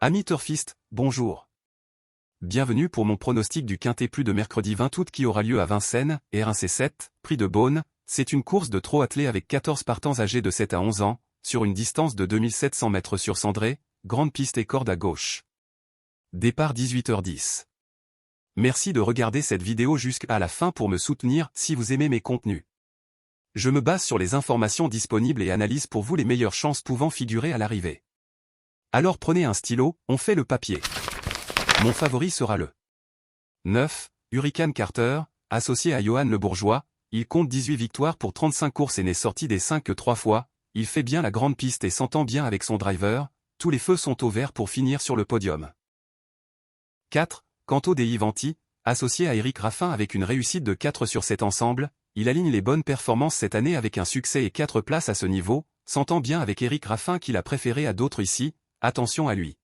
Amis turfistes, bonjour. Bienvenue pour mon pronostic du Quintet Plus de mercredi 20 août qui aura lieu à Vincennes, R1C7, Prix de Beaune. C'est une course de trot attelé avec 14 partants âgés de 7 à 11 ans, sur une distance de 2700 mètres sur cendré, grande piste et corde à gauche. Départ 18h10. Merci de regarder cette vidéo jusqu'à la fin pour me soutenir si vous aimez mes contenus. Je me base sur les informations disponibles et analyse pour vous les meilleures chances pouvant figurer à l'arrivée. Alors prenez un stylo, on fait le papier. Mon favori sera le 9, Hurricane Carter, associé à Johan Le Bourgeois. Il compte 18 victoires pour 35 courses et n'est sorti des 5 que 3 fois. Il fait bien la grande piste et s'entend bien avec son driver. Tous les feux sont au vert pour finir sur le podium. 4, Canto dei Vanti, associé à Éric Raffin avec une réussite de 4 sur 7 ensemble. Il aligne les bonnes performances cette année avec un succès et 4 places à ce niveau. S'entend bien avec Éric Raffin qu'il a préféré à d'autres ici. Attention à lui.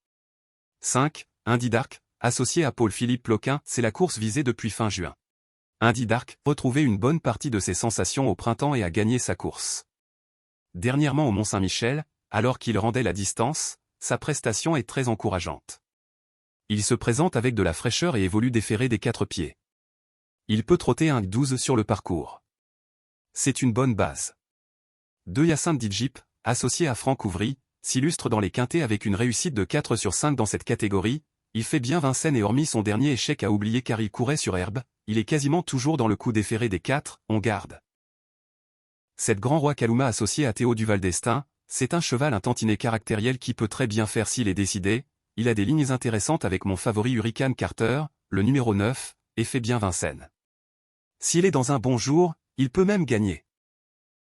5, Indy Dark, associé à Paul-Philippe Ploquin, c'est la course visée depuis fin juin. Indy Dark retrouvait une bonne partie de ses sensations au printemps et a gagné sa course. Dernièrement au Mont-Saint-Michel, alors qu'il rendait la distance, sa prestation est très encourageante. Il se présente avec de la fraîcheur et évolue déféré des 4 pieds. Il peut trotter un 12 sur le parcours. C'est une bonne base. 2, Hyacinthe Dijip, associé à Franck Ouvry, s'illustre dans les quintets avec une réussite de 4 sur 5 dans cette catégorie. Il fait bien Vincennes et hormis son dernier échec à oublier car il courait sur herbe, il est quasiment toujours dans le coup déféré des 4, on garde. 7, Grand Roi Kaluma associé à Théo Duval d'Estaing, c'est un cheval un tantinet caractériel qui peut très bien faire s'il est décidé. Il a des lignes intéressantes avec mon favori Hurricane Carter, le numéro 9, et fait bien Vincennes. S'il est dans un bon jour, il peut même gagner.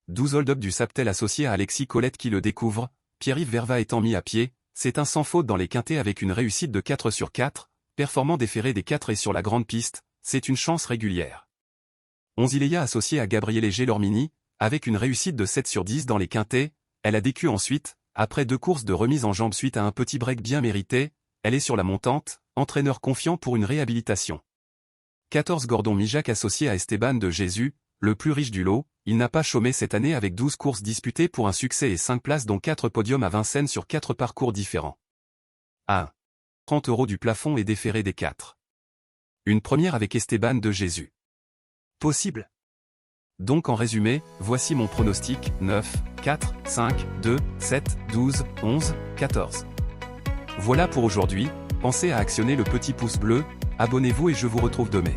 12, Hold Up du Saptel associé à Alexis Colette qui le découvre. Pierre-Yves Verva étant mis à pied, c'est un sans faute dans les quintets avec une réussite de 4 sur 4, performant déféré des 4 et sur la grande piste, c'est une chance régulière. 11, Iléa associé à Gabriele Gelormini, avec une réussite de 7 sur 10 dans les quintets, elle a décu ensuite, après 2 courses de remise en jambe suite à un petit break bien mérité, elle est sur la montante, entraîneur confiant pour une réhabilitation. 14, Gordon Mijac associé à Esteban de Jésus, le plus riche du lot, il n'a pas chômé cette année avec 12 courses disputées pour un succès et 5 places dont 4 podiums à Vincennes sur 4 parcours différents. 1. 30 € du plafond et déféré des 4. Une première avec Esteban de Jésus. Possible. Donc en résumé, voici mon pronostic, 9, 4, 5, 2, 7, 12, 11, 14. Voilà pour aujourd'hui, pensez à actionner le petit pouce bleu, abonnez-vous et je vous retrouve demain.